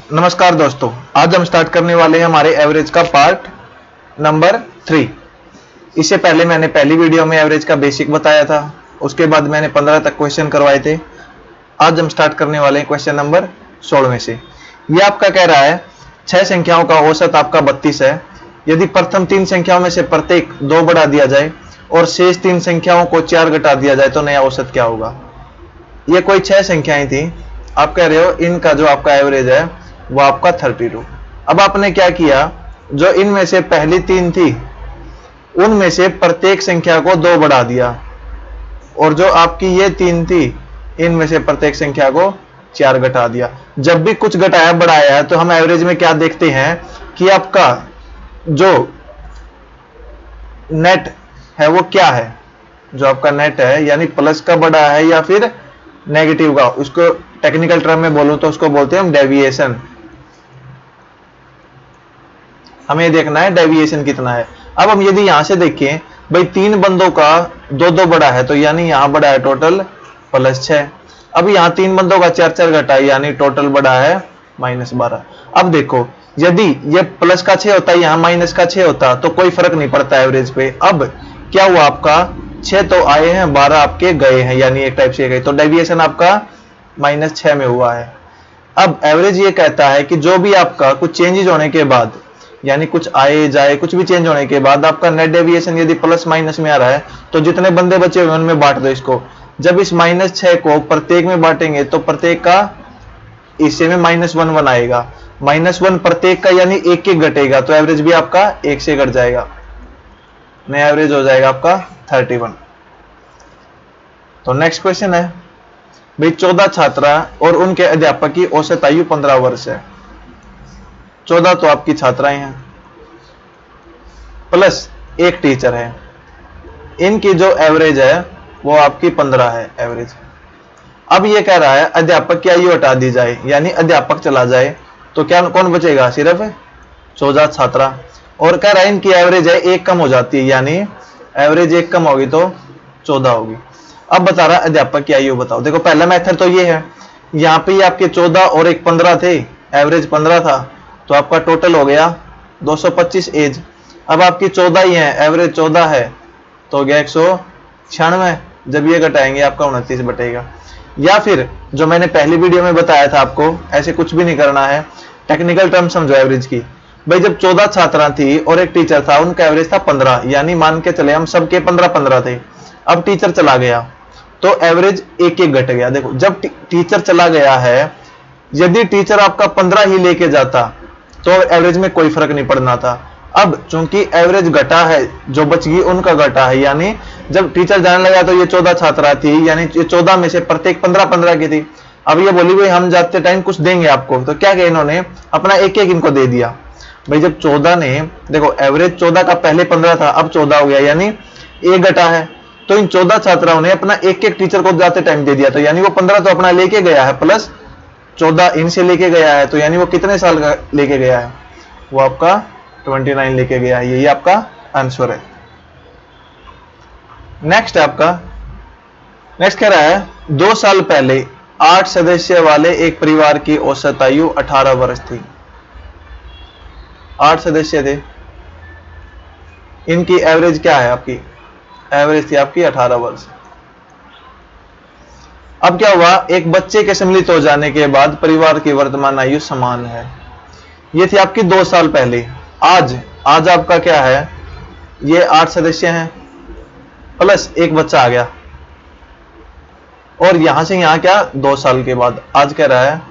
नमस्कार दोस्तों, आज हम स्टार्ट करने वाले हैं हमारे एवरेज का पार्ट नंबर 3। इससे पहले मैंने पहली वीडियो में एवरेज का बेसिक बताया था, उसके बाद मैंने 15 तक क्वेश्चन करवाए थे। आज हम स्टार्ट करने वाले हैं क्वेश्चन नंबर 16 में से। ये आपका कह रहा है 6 संख्याओं का औसत आपका 32 है। यदि प्रथम 3 संख्याओं में से प्रत्येक 2 बढ़ा दिया जाए और शेष 3 संख्याओं को 4 घटा दिया जाए तो नया औसत क्या होगा। ये कोई 6 संख्याएं थी, आप कह रहे हो इनका जो आपका एवरेज है वो आपका 32। अब आपने क्या किया, जो इनमें से पहली 3 थी उनमें से प्रत्येक संख्या को 2 बढ़ा दिया और जो आपकी ये 3 थी इनमें से प्रत्येक संख्या को 4 घटा दिया। जब भी कुछ घटाया बढ़ाया है तो हम एवरेज में क्या देखते हैं कि आपका जो नेट है वो क्या है, जो आपका नेट है यानी प्लस का बढ़ा है या फिर नेगेटिव का। उसको टेक्निकल टर्म में बोलूं तो उसको बोलते हैं हम डेविएशन। हमें देखना है डेविएशन कितना है। अब हम यदि यहां से देखें भाई 3 बंदों का 2-2 बढ़ा है तो यानी यहां बढ़ा है टोटल +6। अब यहां 3 बंदों का 4-4 घटा है यानी टोटल बढ़ा है -12। अब देखो यदि ये प्लस का 6 होता है यहाँ माइनस का 6 होता तो कोई फर्क नहीं पड़ता एवरेज पे। अब क्या हुआ, आपका 6 तो आए हैं 12 आपके गए हैं यानी एक टाइप से गए, तो डेविएशन आपका -6 में हुआ है। अब एवरेज ये कहता है कि जो भी आपका कुछ चेंजेस होने के बाद यानी कुछ आए जाए कुछ भी चेंज होने के बाद आपका नेट डेविएशन यदि प्लस माइनस में आ रहा है तो जितने बंदे बचे हुए उनमें बांट दो इसको। जब इस -6 को प्रत्येक में बांटेंगे तो प्रत्येक का हिस्से में -1 आएगा। -1 प्रत्येक का यानी एक एक घटेगा तो एवरेज भी आपका 1 से घट जाएगा, नया एवरेज हो जाएगा आपका 31। तो नेक्स्ट क्वेश्चन है भाई 14 छात्रा और उनके अध्यापक की औसत आयु 15 वर्ष है। 14 तो आपकी छात्राएं हैं प्लस एक टीचर है, इनकी जो एवरेज है वो आपकी 15 है एवरेज। अब ये कह रहा है अध्यापक की आयु हटा दी जाए यानी अध्यापक चला जाए तो क्या कौन बचेगा, सिर्फ 14 छात्रा। और कह रहा है इनकी एवरेज है 1 कम हो जाती है यानी एवरेज 1 कम होगी तो 14 होगी। अब बता रहा है अध्यापक की आयु बताओ। देखो पहला मेथड तो ये है, यहाँ पे आपके 14 और एक 15 थे, एवरेज 15 था तो आपका टोटल हो गया 225 एज। अब आपकी 14 ही है, एवरेज 14 है तो हो गया 196। जब ये घटाएंगे आपका 29 बटेगा। या फिर जो मैंने पहली वीडियो में बताया था आपको, ऐसे कुछ भी नहीं करना है, टेक्निकल टर्म समझो एवरेज की। भाई जब 14 छात्रा थी और एक टीचर था, उनका एवरेज था 15 यानी मान के चले हम सबके 15-15 थे। अब टीचर चला गया तो एवरेज 1-1 घट गया। देखो जब टीचर चला गया है, यदि टीचर आपका 15 ही लेके जाता तो एवरेज में कोई फर्क नहीं पड़ना था। अब चूंकि एवरेज घटा है, जो बच गई उनका घटा है, यानी जब टीचर जाने लगा तो ये 14 छात्रा थी यानी ये 14 में से प्रत्येक 15-15 की थी। अब ये बोली भाई हम जाते टाइम कुछ देंगे आपको, तो क्या किया इन्होंने, अपना 1-1 इनको दे दिया। भाई जब 14 ने, देखो एवरेज 14 का पहले 15 था अब 14 हो गया यानी 1 घटा है, तो इन 14 छात्राओं ने अपना 1-1 टीचर को जाते टाइम दे दिया, तो यानी वो 15 तो अपना लेके गया है प्लस 14 इनसे लेके गया है, तो यानी वो कितने साल का लेके गया है, वो आपका 29 लेके गया है। यही आपका आंसर है। नेक्स्ट आपका नेक्स्ट कह रहा है 2 साल पहले 8 सदस्य वाले एक परिवार की औसत आयु 18 वर्ष थी। 8 सदस्य थे, इनकी एवरेज क्या है, आपकी एवरेज थी आपकी 18 वर्ष। अब क्या हुआ, एक बच्चे के सम्मिलित हो जाने के बाद परिवार की वर्तमान आयु समान है। ये थी आपकी 2 साल पहले। आज आपका क्या है, ये 8 सदस्य हैं प्लस एक बच्चा आ गया और यहां से यहां क्या 2 साल के बाद आज कह रहा है।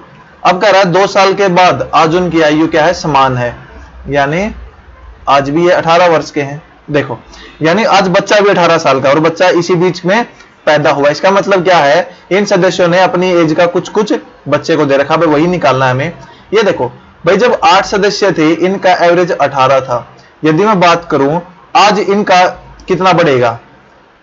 अब कह रहा है 2 साल के बाद आज उनकी आयु क्या है, समान है, यानी आज भी ये 18 वर्ष के हैं। देखो यानी आज बच्चा भी 18 साल का और बच्चा इसी बीच में पैदा हुआ। इसका मतलब क्या है, इन सदस्यों ने अपनी एज का कुछ कुछ बच्चे को दे रखा, भाई वही निकालना है हमें। ये देखो भाई जब 8 सदस्य थे इनका एवरेज 18 था, यदि मैं बात करूं आज इनका कितना बढ़ेगा,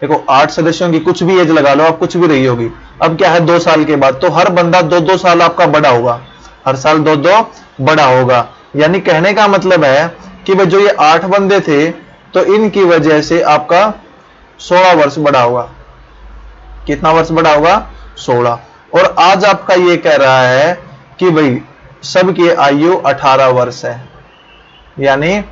देखो 8 सदस्यों की कुछ भी एज लगा लो आप, कुछ भी रही होगी। अब क्या है 2 साल के बाद तो हर बंदा 2-2 साल आपका बड़ा होगा, हर साल 2-2 बड़ा होगा। यानी कहने का मतलब है कि भाई जो ये 8 बंदे थे तो इनकी वजह से आपका 16 वर्ष बड़ा होगा। कितना वर्ष बड़ा होगा, 16। और आज आपका ये कह रहा है कि भाई सबकी आयु 18 वर्ष है, यानी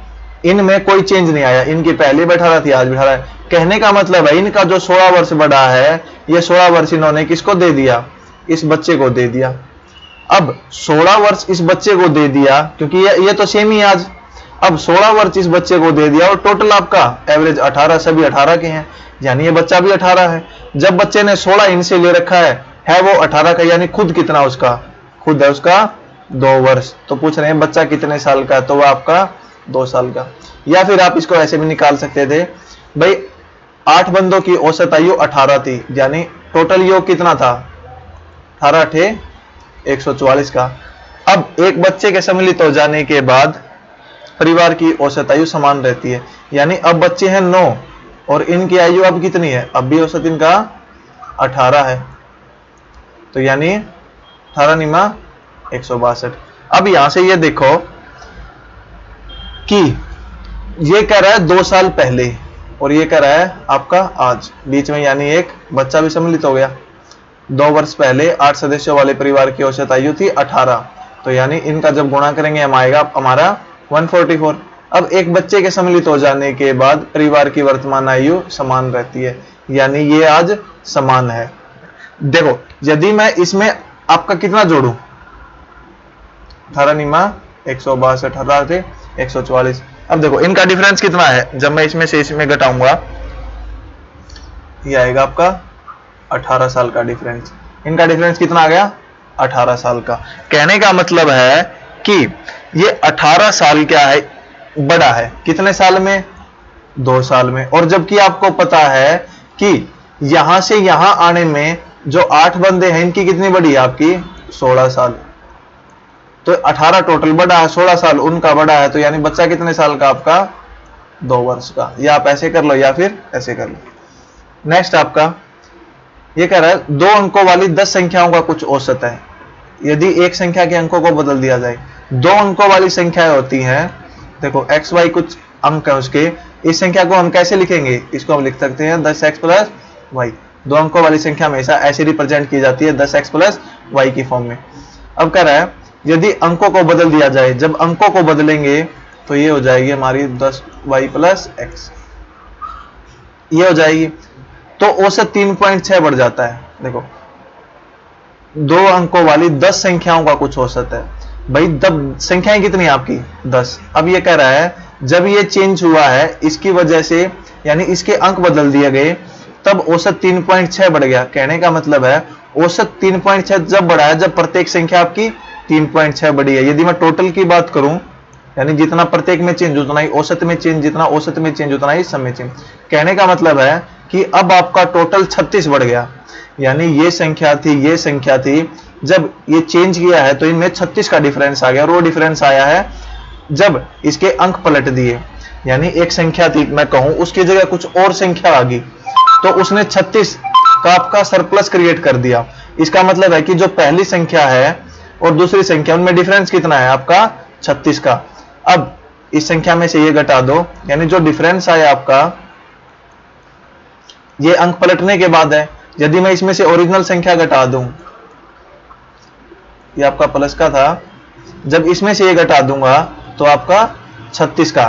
इनमें कोई चेंज नहीं आया, इनकी पहले भी 18 थी, आज भी 18 है। कहने का मतलब है इनका जो 16 वर्ष बढ़ा है, ये 16 वर्ष इन्होंने किसको दे दिया, इस बच्चे को दे दिया। अब 16 वर्ष इस बच्चे को दे दिया, क्योंकि ये तो सेम ही आज। अब 16 वर्ष इस बच्चे को दे दिया और टोटल आपका एवरेज 18, सभी 18 के हैं, यानी ये बच्चा भी 18 है। जब बच्चे ने 16 इनसे ले रखा है वो 18 का, यानी खुद कितना उसका, खुद है उसका 2 वर्ष। तो पूछ रहे हैं बच्चा कितने साल का, तो वह आपका 2 साल का। या फिर आप इसको ऐसे भी निकाल सकते थे, भाई 8 बंदों की औसत आयु 18 थी, यानी टोटल योग कितना था, 18 थे 144 का। अब एक बच्चे के सम्मिलित हो जाने के बाद परिवार की औसत आयु समान रहती है, यानी अब बच्चे हैं 9 और इनकी आयु अब कितनी है, अब भी औसत इनका 18 है, तो यानी 18 निमा 162। अब यहां से ये देखो कि ये कह रहा है 2 साल पहले और ये कह रहा है आपका आज, बीच में यानी एक बच्चा भी सम्मिलित हो गया। 2 वर्ष पहले 8 सदस्यों वाले परिवार की औसत आयु थी 18, तो यानी इनका जब गुणा करेंगे हम आएगा हमारा 144। अब एक बच्चे के सम्मिलित हो जाने के बाद परिवार की वर्तमान आयु समान रहती है, यानी ये आज समान है। देखो यदि मैं इसमें आपका कितना जोड़ू, 18 निमा 162, 18 थे 144। अब देखो इनका डिफरेंस कितना है, जब मैं इसमें से इसमें घटाऊंगा ये आएगा आपका 18 साल का डिफरेंस। इनका डिफरेंस कितना आ गया, 18 साल का। कहने का मतलब है कि ये 18 साल क्या है, बड़ा है, कितने साल में, 2 साल में। और जबकि आपको पता है कि यहां से यहां आने में जो 8 बंदे हैं इनकी कितनी बड़ी है, आपकी 16 साल। तो 18 टोटल बड़ा है, 16 साल उनका बड़ा है, तो यानी बच्चा कितने साल का, आपका 2 वर्ष का। या आप ऐसे कर लो या फिर ऐसे कर लो। नेक्स्ट आपका ये कह रहा है 2 अंकों वाली 10 संख्याओं का कुछ औसत है। यदि एक संख्या के अंकों को बदल दिया जाए, 2 अंकों वाली संख्याएं होती हैं, देखो एक्स वाई कुछ अंक है उसके, इस संख्या को हम कैसे लिखेंगे, इसको हम लिख सकते हैं 10x प्लस वाई। 2 अंकों वाली संख्या हमेशा ऐसे रिप्रेजेंट की जाती है 10x प्लस वाई की फॉर्म में। अब कह रहा है यदि अंकों को बदल दिया जाए, जब अंकों को बदलेंगे तो ये हो जाएगी हमारी 10y प्लस एक्स, ये हो जाएगी। तो औसत 3.6 बढ़ जाता है। देखो 2 अंकों वाली 10 संख्याओं का कुछ औसत है, भाई तब संख्याएं कितनी है आपकी 10। अब ये कह रहा है जब ये चेंज हुआ है इसकी वजह से, यानी इसके अंक बदल दिए गए, तब औसत 3.6 बढ़ गया। कहने का मतलब है औसत 3.6 जब बढ़ा है जब प्रत्येक संख्या आपकी 3.6 बढ़ी है। यदि मैं टोटल की बात करूं, यानी जितना प्रत्येक में चेंज उतना ही औसत में चेंज, जितना औसत में चेंज उतना ही सम में चेंज। कहने का मतलब है कि अब आपका टोटल 36 बढ़ गया, यानी ये संख्या थी, ये संख्या थी, जब ये चेंज किया है तो इनमें 36 का डिफरेंस आ गया। और वो डिफरेंस आया है जब इसके अंक पलट दिए, यानी एक संख्या थी मैं कहूं, उसकी जगह कुछ और संख्या आ गई, तो उसने 36 का आपका सरप्लस क्रिएट कर दिया। इसका मतलब है कि जो पहली संख्या है और दूसरी संख्या, उनमें डिफरेंस कितना है आपका 36 का। अब इस संख्या में से ये घटा दो, यानी जो डिफरेंस आया आपका ये अंक पलटने के बाद है। यदि मैं इसमें से ओरिजिनल संख्या घटा दूं, ये आपका प्लस का था, जब इसमें से ये घटा दूंगा तो आपका 36 का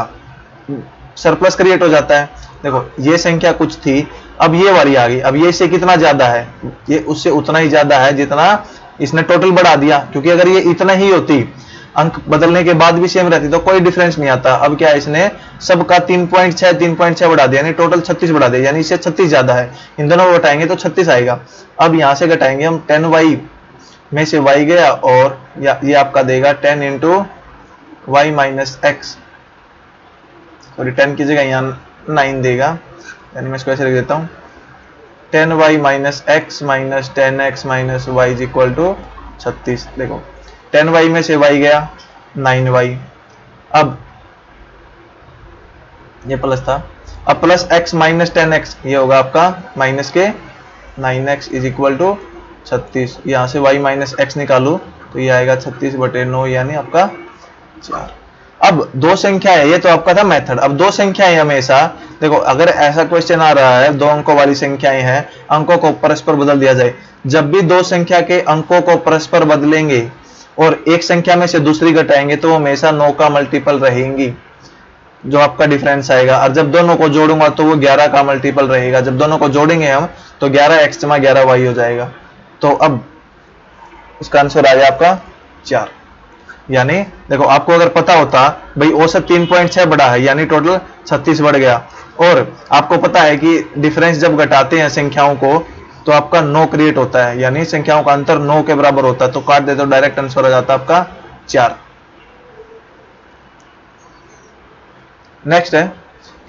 सरप्लस क्रिएट हो जाता है। देखो ये संख्या कुछ थी, अब ये वाली आ गई, अब ये इससे कितना ज्यादा है, ये उससे उतना ही ज्यादा है जितना इसने टोटल बढ़ा दिया। क्योंकि अगर ये इतना ही होती, अंक बदलने के बाद भी सेम रहती, तो कोई डिफरेंस नहीं आता। अब क्या है, इसने सबका 3.6 बढ़ा दिया, यानी टोटल 36 बढ़ा दिया, यानी इससे 36 ज्यादा है। इन दोनों को घटाएंगे तो 36 आएगा। अब यहां से घटाएंगे हम 10y में से y गया, और ये आपका देगा 10 into y minus x, sorry 10 की जगह यहाँ 9 देगा, यानी मैं इसको ऐसे लिख देता हूँ 10y minus x minus 10x minus y is equal to 36। देखो 10y में से y गया 9y, अब ये प्लस था, अब प्लस x माइनस 10x, ये होगा आपका माइनस के 9x इज इक्वल टू 36। यहाँ से y माइनस एक्स निकालू तो ये आएगा 36/9, यानी आपका 4। अब 2 संख्या है, ये तो आपका था मेथड। अब 2 संख्याएं हमेशा, देखो अगर ऐसा क्वेश्चन आ रहा है 2 अंकों वाली संख्याएं हैं, अंकों को परस्पर बदल दिया जाए, जब भी 2 संख्या के अंकों को परस्पर बदलेंगे और एक संख्या में से दूसरी घटाएंगे तो वो हमेशा 9 का मल्टीपल रहेंगी, जो आपका डिफरेंस आएगा। और जब दोनों को जोड़ूंगा तो वो 11 का मल्टीपल रहेगा। जब दोनों को जोड़ेंगे हम तो 11x जमा 11y हो जाएगा। तो अब इसका आंसर आ गया आपका 4। यानी देखो, आपको अगर पता होता भाई औसत 3.6 बढ़ा है यानी टोटल 36 बढ़ गया, और आपको पता है कि डिफरेंस जब घटाते हैं संख्याओं को तो आपका 9 क्रिएट होता है, यानी संख्याओं का अंतर 9 के बराबर होता है, तो काट दे तो डायरेक्ट आंसर आ जाता है आपका 4। नेक्स्ट है,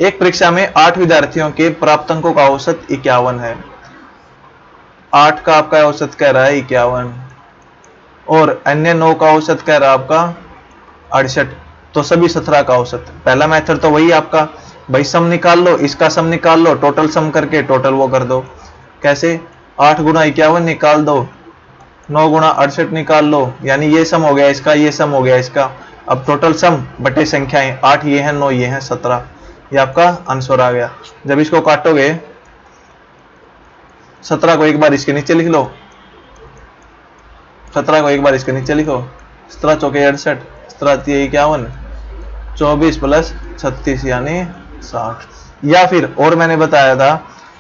एक परीक्षा में 8 विद्यार्थियों के प्राप्त अंकों का औसत 51 है। 8 का आपका औसत कह रहा है 51 और अन्य 9 का औसत कह रहा है आपका 68, तो सभी 17 का औसत। पहला मेथड तो वही आपका, भाई सम निकाल लो, इसका सम निकाल लो, टोटल सम करके टोटल वो कर दो। कैसे? 8 गुना 51 निकाल दो, 9 गुना 68 निकाल लो, यानी ये सम हो गया इसका, ये सम हो गया इसका। अब टोटल सम बटे संख्याएं, 8 ये है, 9 ये है, 17, ये आपका आंसर आ गया। जब इसको काटोगे 17 को एक बार इसके नीचे लिख लो, 17 को एक बार इसके नीचे लिखो, 17 चौके 68, 17 51, 24 प्लस 36 यानी 60। या फिर और मैंने बताया था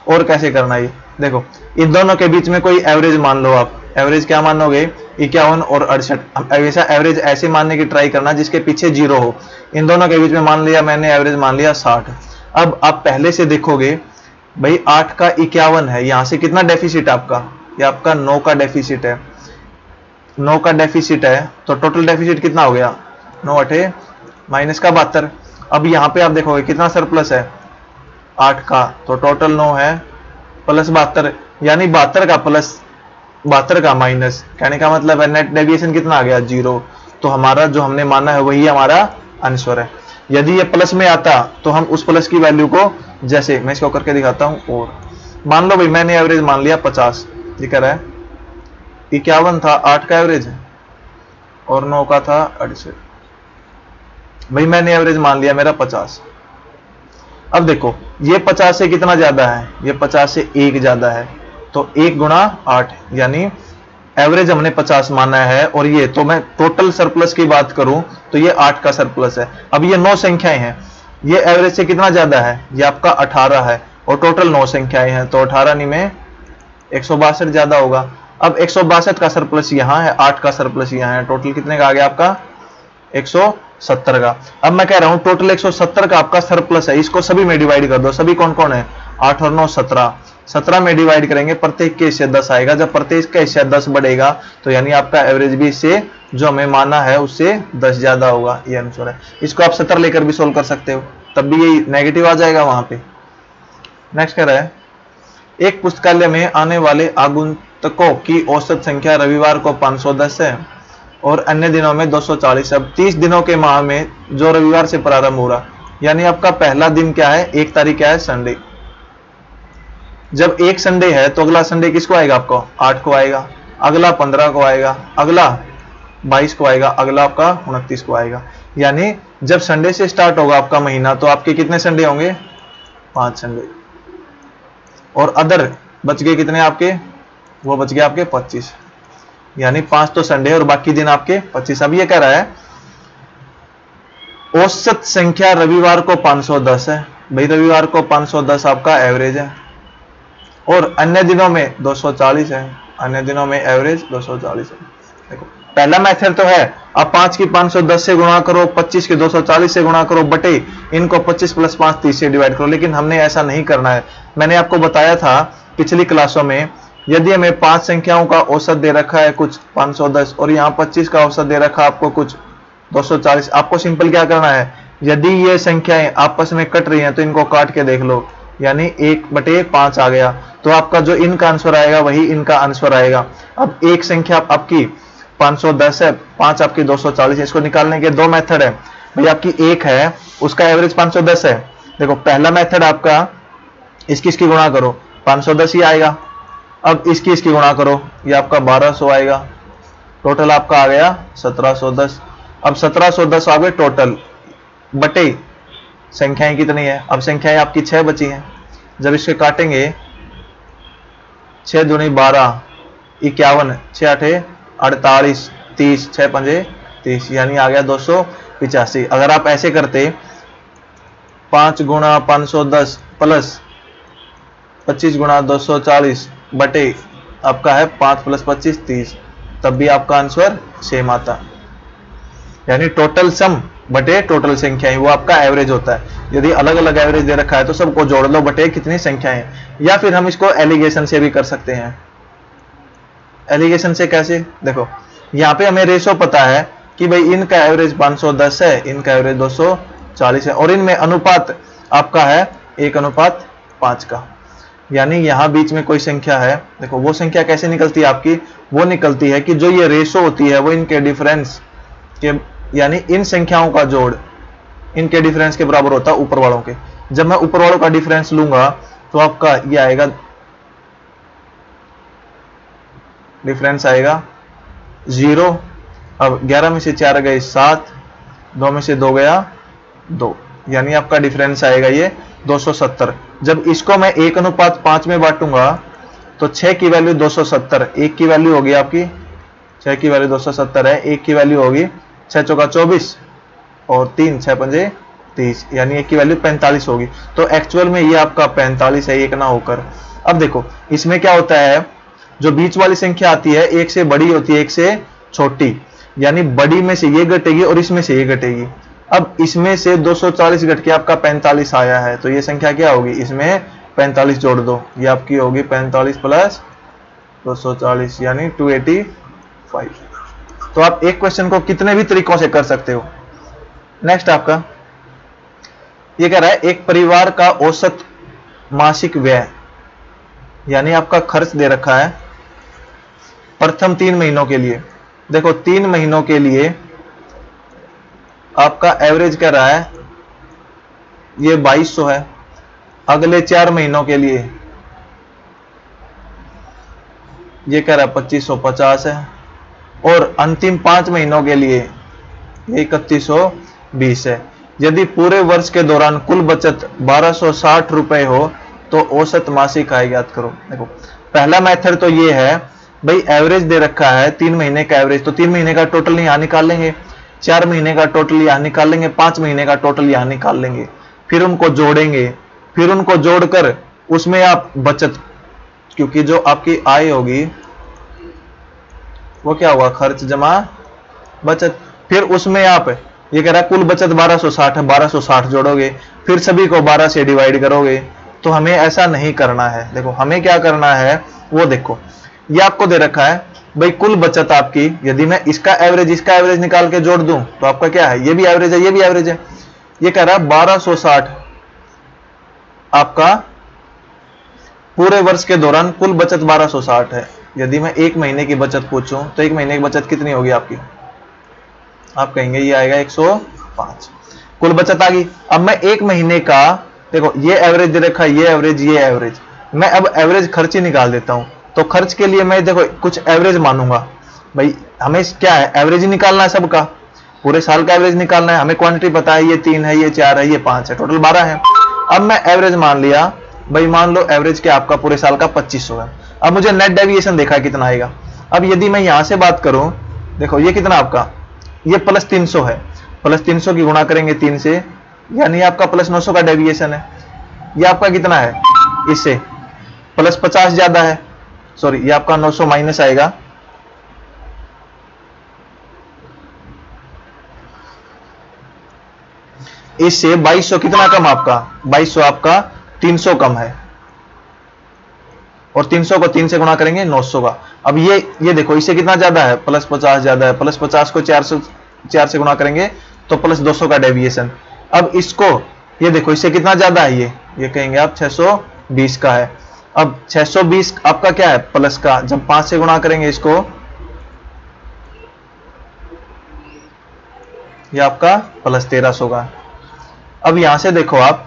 और कैसे करना है, देखो इन दोनों के बीच में कोई एवरेज मान लो आप। एवरेज क्या मानोगे? 51 और 68। हमेशा एवरेज ऐसे मानने की ट्राई करना जिसके पीछे जीरो हो। इन दोनों के बीच में मान लिया मैंने, एवरेज मान लिया 60। अब आप पहले से देखोगे भाई 8 का 51 है, यहां से कितना डेफिसिट आपका? ये आपका 9 का डेफिसिट है। 9 का डेफिसिट है तो टोटल डेफिसिट कितना हो गया? 9 8 माइनस का 72। अब यहाँ पे आप देखोगे कितना सरप्लस है 8 का, तो टोटल 9 है प्लस 72, यानी 72 का प्लस 72 का माइनस, कहने का मतलब है नेट डेविएशन कितना आ गया? 0। तो हमारा जो हमने माना है वही हमारा आंसर है। यदि ये प्लस में आता तो हम उस प्लस की वैल्यू को, जैसे मैं इसको करके दिखाता हूं, और मान लो भाई मैंने एवरेज मान लिया 50, ये कह रहा है 51 था 8 का एवरेज और 9 का था 68, भाई मैंने एवरेज मान लिया मेरा 50। अब देखो ये 50 से कितना ज्यादा है? ये 50 से 1 ज्यादा है, तो 1 गुणा 8, यानी एवरेज हमने 50 माना है, और ये तो मैं टोटल सरप्लस की बात करूं तो ये 8 का सरप्लस है। अब ये 9 संख्याएं हैं, ये एवरेज से कितना ज्यादा है? ये आपका 18 है, और टोटल 9 संख्याएं हैं, तो 18 नहीं में 162 ज्यादा होगा। अब 162 का सरप्लस यहाँ है, 8 का सरप्लस यहाँ है, टोटल कितने का आ गया आपका? 170 का। अब मैं कह रहा हूं टोटल 170 का आपका सरप्लस है, इसको सभी में डिवाइड कर दो। सभी कौन कौन है? 8 और 9 17। 17 में डिवाइड करेंगे, प्रत्येक के हिस्से 10 आएगा। जब प्रत्येक का हिस्सा 10 बढ़ेगा तो यानी आपका एवरेज भी इससे जो हमें माना है उससे 10 ज्यादा होगा, ये आंसर है। इसको आप 70 लेकर भी सोल्व कर सकते हो, तब भी यही नेगेटिव आ जाएगा वहां पे। नेक्स्ट कह रहा है, एक पुस्तकालय में आने वाले आगंतुकों की औसत संख्या रविवार को 510 है और अन्य दिनों में 240। अब 30 दिनों के माह में जो रविवार से प्रारंभ हो रहा, यानी आपका पहला दिन क्या है? 1 तारीख क्या है? संडे। जब एक संडे है तो अगला संडे किसको आएगा? आपको 8 को आएगा, अगला 15 को आएगा, अगला 22 को आएगा, अगला आपका 29 को आएगा। यानी जब संडे से स्टार्ट होगा आपका महीना तो आपके कितने संडे होंगे? 5 संडे। और अदर बच गए कितने आपके? वो बच गए आपके 25, यानी 5 तो संडे और बाकी दिन आपके 25। अब ये कह रहा है औसत संख्या रविवार को 510 है, भाई रविवार को 510 आपका एवरेज है, और अन्य दिनों में 240 है, अन्य दिनों में एवरेज 240 है। देखो पहला मेथड तो है, आप 5 की 510 से गुणा करो, 25 की 240 से गुणा करो, बटे इनको 25 प्लस 5 30 से डिवाइड करो, लेकिन हमने ऐसा नहीं करना है। मैंने आपको बताया था पिछली क्लासों में, यदि हमें 5 संख्याओं का औसत दे रखा है कुछ 510 और यहाँ 25 का औसत दे रखा है आपको कुछ 240, आपको सिंपल क्या करना है? यदि ये संख्याएं आपस में कट रही हैं तो इनको काट के देख लो, यानी 1/5 आ गया, तो आपका जो इनका आंसर आएगा वही इनका आंसर आएगा। अब एक संख्या आपकी 510 है, 5 आपकी 240 है, इसको निकालने के 2 मेथड है। भाई आपकी 1 है उसका एवरेज 510 है, देखो पहला मेथड आपका इसकी इसकी गुणा करो 510 ही आएगा। अब इसकी इसकी गुणा करो, ये आपका 1200 आएगा, टोटल आपका आ गया 1710। अब 1710 आ गए टोटल, बटे संख्याएं कितनी है? अब संख्याएं आपकी 6 बची हैं, जब इसके काटेंगे 6 दूनी 12, 51, 6 8 48, 30, 6 पंजे 30, यानी आ गया 285। अगर आप ऐसे करते 5 गुणा 510 प्लस 25 गुणा 240 बटे आपका है 5 + 25 30, तब भी आपका आंसर सेम आता। यानी टोटल सम बटे टोटल संख्याएं, वो आपका एवरेज होता है। यदि अलग अलग एवरेज दे रखा है तो सबको जोड़ लो बटे कितनी संख्याएं। या फिर हम इसको एलिगेशन से भी कर सकते हैं। एलिगेशन से कैसे, देखो यहाँ पे हमें रेशो पता है कि भाई इनका एवरेज 510 है, इनका एवरेज 240 है, और इनमें अनुपात आपका है 1:5 का। यानी यहाँ बीच में कोई संख्या है, देखो वो संख्या कैसे निकलती है आपकी, वो निकलती है कि जो ये रेशो होती है वो इनके डिफरेंस के, यानी इन संख्याओं का जोड़ इनके डिफरेंस के बराबर होता है ऊपर वालों के। जब मैं ऊपर वालों का डिफरेंस लूंगा तो आपका ये आएगा, डिफरेंस आएगा 0। अब 11 में से 4 गए 7, 2 में से 2 गया 2, यानी आपका डिफरेंस आएगा ये 270। जब इसको मैं 1:5 में बांटूंगा तो 6 की वैल्यू 270, 1 की वैल्यू होगी आपकी, 6 की वैल्यू 270 है, 1 की वैल्यू होगी 6 चौका 24 और 3 6 पंजे 30, यानी 1 की वैल्यू 45 होगी। तो एक्चुअल में ये आपका 45 है, 1 ना होकर। अब देखो इसमें क्या होता है, जो बीच वाली संख्या आती है एक से बड़ी होती है एक से छोटी, यानी बड़ी में से ये घटेगी और इसमें से ये घटेगी। अब इसमें से 240 घट के आपका 45 आया है, तो ये संख्या क्या होगी, इसमें 45 जोड़ दो, ये आपकी होगी 45 प्लस 240 यानी 285। तो आप एक क्वेश्चन को कितने भी तरीकों से कर सकते हो। नेक्स्ट आपका ये कह रहा है एक परिवार का औसत मासिक व्यय, यानी आपका खर्च दे रखा है प्रथम 3 महीनों के लिए। देखो 3 महीनों के लिए आपका एवरेज कह रहा है ये 2200 है, अगले 4 महीनों के लिए ये कह रहा है 2550 है, और अंतिम 5 महीनों के लिए ये 3120 है। यदि पूरे वर्ष के दौरान कुल बचत 1260 रुपए हो तो औसत मासिक आय ज्ञात करो। देखो पहला मेथड तो ये है, भाई एवरेज दे रखा है 3 महीने का एवरेज, तो 3 महीने का टोटल यहां निकाल लेंगे, 4 महीने का टोटल यहां निकाल लेंगे, 5 महीने का टोटल यहां निकाल लेंगे, फिर उनको जोड़ेंगे, फिर उनको जोड़कर उसमें आप बचत, क्योंकि जो आपकी आय होगी वो क्या होगा, खर्च जमा बचत, फिर उसमें आप ये कह रहा है कुल बचत 1260 है, 1260 जोड़ोगे, फिर सभी को 12 से डिवाइड करोगे। तो हमें ऐसा नहीं करना है। देखो हमें क्या करना है वो देखो, ये आपको दे रखा है भाई कुल बचत आपकी, यदि मैं इसका एवरेज निकाल के जोड़ दूं तो आपका क्या है, ये भी एवरेज है, ये भी एवरेज है। ये कह रहा है 1260 आपका पूरे वर्ष के दौरान कुल बचत 1260 है। यदि मैं 1 महीने की बचत पूछूं तो 1 महीने की बचत कितनी होगी आपकी, आप कहेंगे ये आएगा 105। कुल बचत आ गई। अब मैं 1 महीने का, देखो ये एवरेज दे रखा है, ये एवरेज, मैं अब एवरेज खर्च ही निकाल देता हूं। तो खर्च के लिए मैं देखो कुछ एवरेज मानूंगा, भाई हमें क्या है, एवरेज ही निकालना है सबका, पूरे साल का एवरेज निकालना है। हमें क्वांटिटी पता है ये 3 है, ये 4 है, ये 5 है, टोटल 12 है। अब मैं एवरेज मान लिया, भाई मान लो एवरेज क्या आपका पूरे साल का 2500 है। अब मुझे नेट डेविएशन देखा कितना आएगा। अब यदि मैं यहां से बात करूं, देखो ये कितना आपका, ये प्लस 300 है, प्लस 300 की गुणा करेंगे 3 से, यानी आपका प्लस 900 का डेविएशन है। ये आपका कितना है, इससे प्लस 50 ज्यादा है, सॉरी ये आपका 900 माइनस आएगा, इससे 2200 कितना कम आपका, 2200 आपका 300 कम है, और 300 को 3 से गुणा करेंगे 900 का। अब ये देखो इससे कितना ज्यादा है, प्लस 50 ज्यादा है, प्लस 50 को 4 से गुणा करेंगे तो प्लस 200 का डेविएशन। अब इसको ये देखो इससे कितना ज्यादा है, ये कहेंगे आप 620 का है। अब 620 आपका क्या है, प्लस का, जब 5 से गुणा करेंगे इसको, ये आपका प्लस 1300 का। अब यहां से देखो आप,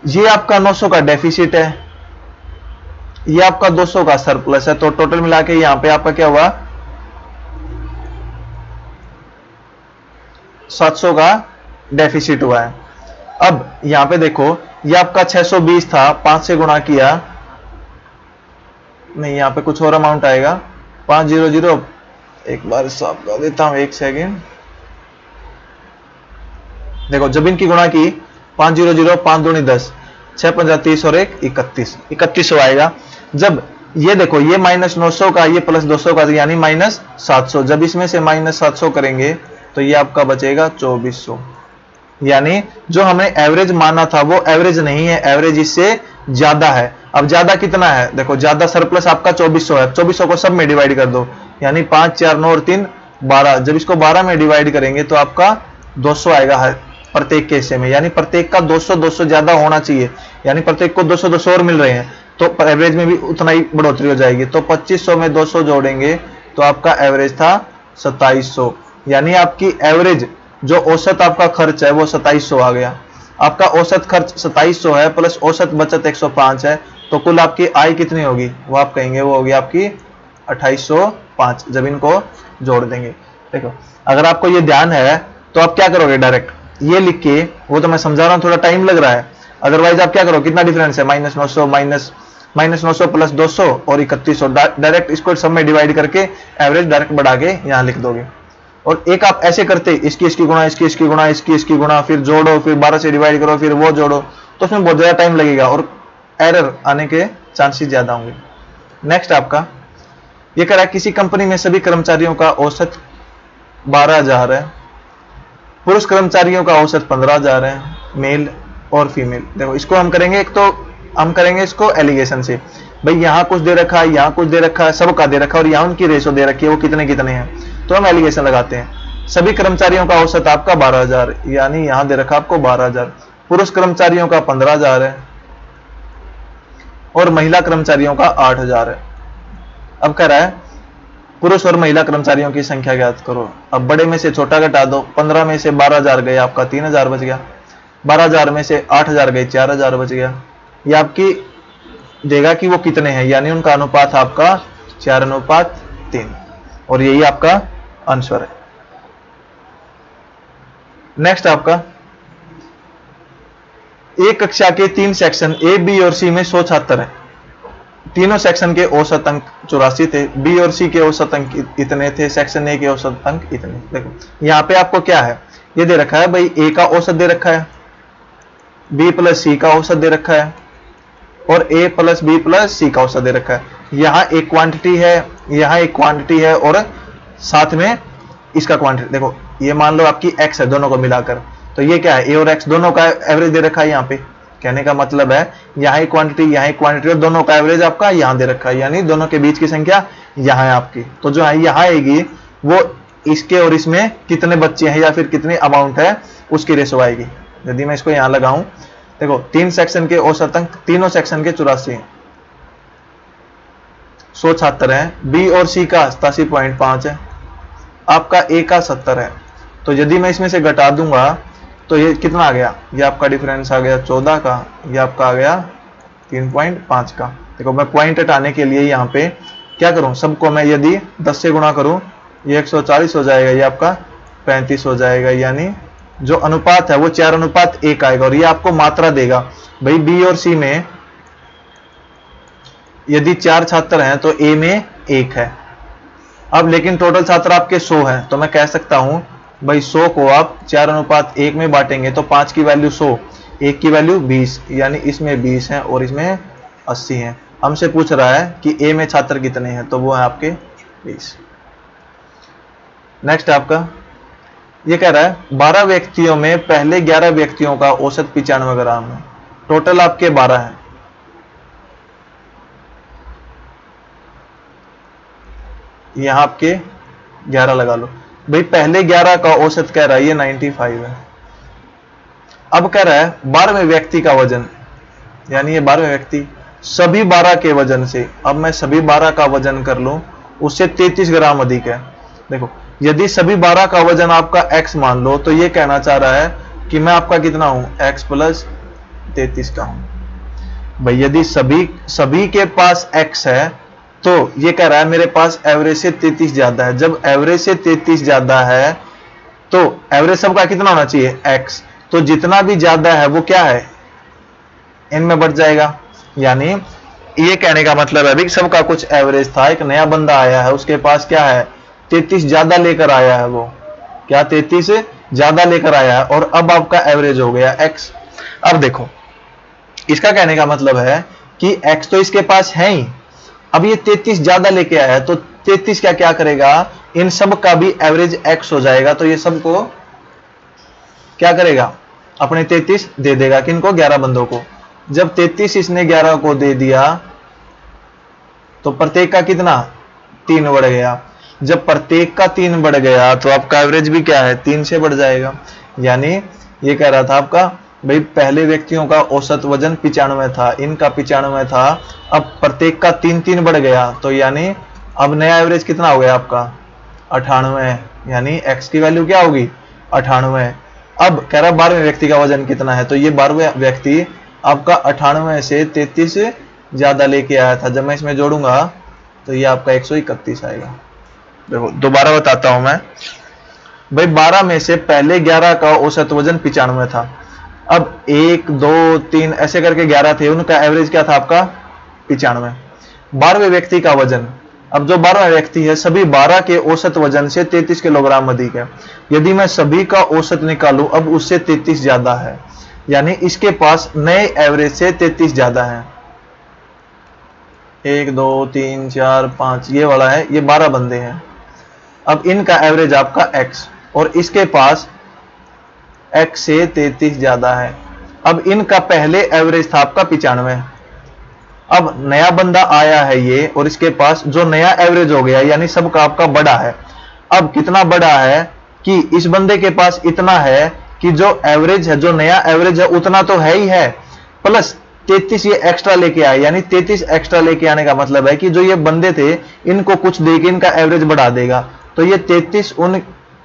ये आपका 900 का डेफिसिट है, ये आपका 200 का सरप्लस है, तो टोटल मिला के यहां पे आपका क्या हुआ, 700 का डेफिसिट हुआ है। अब यहां पे देखो ये आपका 620 था, 5 से गुणा किया, नहीं यहां पे कुछ और अमाउंट आएगा, 500 एक बार साफ कर देता हूं, एक सेकेंड। देखो जब इनकी गुणा की 500, 5 दूनी 10, 6 पंजा 30 और 1 31, 3100 आएगा। जब ये देखो ये -900 का, ये +200 का, यानी -700। जब इसमें से -700 करेंगे तो ये आपका बचेगा 2400। यानी जो हमें एवरेज माना था वो एवरेज नहीं है, एवरेज इससे ज्यादा है। अब ज्यादा कितना है, देखो ज्यादा सरप्लस आपका 2400 है। 2400 को सब में डिवाइड कर दो, यानी 5 4 9 और 3 12। जब इसको 12 में डिवाइड करेंगे तो आपका 200 आएगा हर प्रत्येक के हिस्से में, यानी प्रत्येक का 200 200 ज्यादा होना चाहिए, यानी प्रत्येक को 200 200 और मिल रहे हैं, तो एवरेज में भी उतना ही बढ़ोतरी हो जाएगी। तो 2500 में 200 जोड़ेंगे तो आपका एवरेज था 2700, यानी आपकी एवरेज जो औसत आपका खर्च है वो 2700 आ गया। आपका औसत खर्च 2700 है प्लस औसत बचत 105 है, तो कुल आपकी आय कितनी होगी, वो आप कहेंगे वो होगी आपकी 2805 जब इनको जोड़ देंगे। देखो अगर आपको ये ध्यान है तो आप क्या करोगे, डायरेक्ट ये लिख के, वो तो मैं समझा रहा हूं थोड़ा टाइम लग रहा है, अदरवाइज आप क्या करो, कितना डिफरेंस है, -900 -900 प्लस 200 और 3100, डायरेक्ट इसको सब में डिवाइड करके एवरेज डायरेक्ट बढ़ा के यहां लिख दोगे। और एक आप ऐसे करते, इसकी गुणा, इसकी गुणा, इसकी गुणा, फिर जोड़ो, फिर 12 से डिवाइड करो, फिर वो जोड़ो, तो उसमें बहुत ज्यादा टाइम लगेगा और एरर आने के चांसेस ज्यादा होंगे। नेक्स्ट आपका ये कह रहा है किसी कंपनी में सभी कर्मचारियों का औसत 12,000 है, पुरुष कर्मचारियों का औसत 15,000 है, मेल और फीमेल। देखो इसको हम करेंगे, एक तो हम करेंगे इसको एलिगेशन से, भाई यहाँ कुछ दे रखा है, यहाँ कुछ दे रखा है, सबका दे रखा है, और यहाँ उनकी रेशो दे रखी है वो कितने कितने हैं, तो हम एलिगेशन लगाते हैं। सभी कर्मचारियों का औसत आपका 12,000, यानी यहाँ दे रखा आपको 12,000, पुरुष कर्मचारियों का 15,000 है और महिला कर्मचारियों का 8,000 है। अब कह रहा है पुरुष और महिला कर्मचारियों की संख्या ज्ञात करो। अब बड़े में से छोटा घटा दो, 15 में से 12,000 गए आपका 3,000 बच गया, 12,000 में से 8,000 गए 4,000 बच गया। ये आपकी देगा कि वो कितने हैं, यानी उनका अनुपात आपका 4:3, और यही आपका आंसर है। नेक्स्ट आपका एक कक्षा के 3 सेक्शन ए, बी और सी में 100 छात्र हैं। तीनों सेक्शन के औसत अंक 84 थे, बी और सी के औसत अंक इतने थे, सेक्शन ए के औसत अंक इतने। देखो यहाँ पे आपको क्या है, ये दे रखा है भाई, ए का औसत दे रखा है, बी प्लस सी का औसत दे रखा है, और ए प्लस बी प्लस सी का औसत दे रखा है। यहाँ एक क्वांटिटी है, यहाँ एक क्वांटिटी है, और साथ में इसका क्वांटिटी। देखो ये मान लो आपकी एक्स है दोनों को मिलाकर, तो ये क्या है, ए और एक्स दोनों का एवरेज दे रखा है यहाँ पे। कहने का मतलब है यहाँ एक क्वांटिटी, यहाँ एक क्वांटिटी, और दोनों का एवरेज आपका यहाँ दे रखा है, यानी दोनों के बीच की संख्या यहाँ है आपकी। तो जो है यहाँ आएगी वो इसके और इसमें कितने बच्चे हैं या फिर कितने अमाउंट है उसकी रेशो आएगी। यदि मैं इसको यहाँ लगाऊं, देखो 3 सेक्शन के औसत अंक, तीनों सेक्शन के 84 हैं, 100 छात्र हैं, बी और सी का 87.5 है, आपका ए का 70 है। तो यदि मैं इसमें से घटा दूंगा तो ये कितना आ गया, ये आपका डिफरेंस आ गया 14 का, ये आपका आ गया 3.5 का। देखो मैं पॉइंट हटाने के लिए यहाँ पे क्या करूं, सबको मैं यदि 10 से गुणा करूं, ये 140 हो जाएगा, ये आपका 35 हो जाएगा, यानी जो अनुपात है वो 4:1 आएगा। और ये आपको मात्रा देगा, भाई बी और सी में यदि 4 छात्र हैं तो ए में 1 है। अब लेकिन टोटल छात्र आपके 100 हैं, तो मैं कह सकता हूं भाई 100 को आप 4:1 में बांटेंगे तो 5 की वैल्यू 100, 1 की वैल्यू 20, यानी इसमें 20 है और इसमें 80 है। हमसे पूछ रहा है कि ए में छात्र कितने हैं, तो वो है आपके 20। नेक्स्ट आपका ये कह रहा है 12 व्यक्तियों में पहले 11 व्यक्तियों का औसत 95 ग्राम है, टोटल आपके 12 है। यहां आपके 11 लगा लो, भाई पहले 11 का औसत कह रहा है ये 95 है। अब कह रहा है 12वें व्यक्ति का वजन, यानी ये 12वें व्यक्ति सभी 12 के वजन से, अब मैं सभी 12 का वजन कर लूं, उससे 33 ग्राम अधिक है। देखो यदि सभी 12 का वजन आपका x मान लो, तो ये कहना चाह रहा है कि मैं आपका कितना हूं, x प्लस 33 का हूं। भाई यदि सभी के पास x है तो ये कह रहा है मेरे पास एवरेज से 33 ज्यादा है। जब एवरेज से 33 ज्यादा है तो एवरेज सबका कितना होना चाहिए, x, तो जितना भी ज्यादा है वो क्या है, n में बढ़ जाएगा। यानी ये कहने का मतलब है भी सबका कुछ एवरेज था, एक नया बंदा आया है उसके पास क्या है, 33 ज्यादा लेकर आया है, वो क्या 33 ज्यादा लेकर आया है, और अब आपका एवरेज हो गया x। अब देखो इसका कहने का मतलब है कि x तो इसके पास है ही, अब ये 33 ज्यादा लेके आया है, तो 33 क्या करेगा, इन सब का भी एवरेज x हो जाएगा, तो ये सबको क्या करेगा, अपने 33 दे देगा, किनको, 11 बंदों को। जब 33 इसने 11 को दे दिया तो प्रत्येक का कितना, 3 बढ़ गया। जब प्रत्येक का 3 बढ़ गया तो आपका एवरेज भी क्या है, 3 से बढ़ जाएगा। यानी ये कह रहा था आपका भाई पहले व्यक्तियों का औसत वजन 95 था, इनका 95 था, अब प्रत्येक का 3 बढ़ गया, तो यानी अब नया एवरेज कितना हो गया आपका, 98। यानी x की वैल्यू क्या होगी, 98। अब कह रहा 12वें व्यक्ति का वजन कितना है, तो ये 12वें व्यक्ति आपका 98 से 33 ज्यादा लेके आया था। जब मैं इसमें जोड़ूंगा तो ये आपका 131 आएगा। देखो दोबारा बताता हूं मैं भाई, 12 में से पहले 11 का औसत वजन 95 था, अब 1 2 3 ऐसे करके 11 थे, उनका एवरेज क्या था आपका 95। 12वें व्यक्ति का वजन, अब जो 12वां व्यक्ति है सभी 12 के औसत वजन से 33 किलोग्राम अधिक है। यदि मैं सभी का औसत निकालूं, अब उससे 33 ज्यादा है, यानी इसके पास नए एवरेज से 33 ज्यादा है। 1 2 3 4 5 ये वाला है, ये 12 बंदे हैं। अब इनका एवरेज आपका x, और इसके पास x से 33 ज्यादा है। अब इनका पहले एवरेज था आपका 95, अब नया बंदा आया है ये, और इसके पास जो नया एवरेज हो गया, यानी सबका आपका बड़ा है। अब कितना बड़ा है कि इस बंदे के पास इतना है कि जो एवरेज है, जो नया एवरेज है उतना तो है ही है, प्लस 33 ये एक्स्ट्रा लेके आए, यानी 33 एक्स्ट्रा लेके आने का मतलब है कि जो ये बंदे थे इनको कुछ देके इनका एवरेज बढ़ा देगा, तो ये 33 उन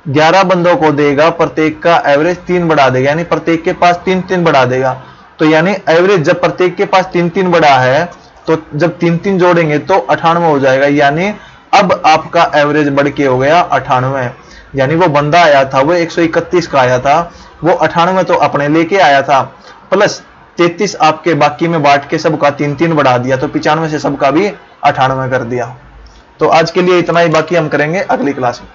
11 बंदों को देगा, प्रत्येक का एवरेज 3 बढ़ा देगा, यानी प्रत्येक के पास 3 बढ़ा देगा। तो यानी एवरेज जब प्रत्येक के पास 3 बढ़ा है, तो जब 3 जोड़ेंगे तो 98 हो जाएगा। यानी अब आपका एवरेज बढ़ के हो गया 98। यानी वो बंदा आया था वो 131 का आया था, वो 98 तो अपने लेके आया था, प्लस 33 आपके बाकी में बांट के सबका 3 बढ़ा दिया, तो 95 से सबका भी 98 कर दिया। तो आज के लिए इतना ही, बाकी हम करेंगे अगली क्लास में।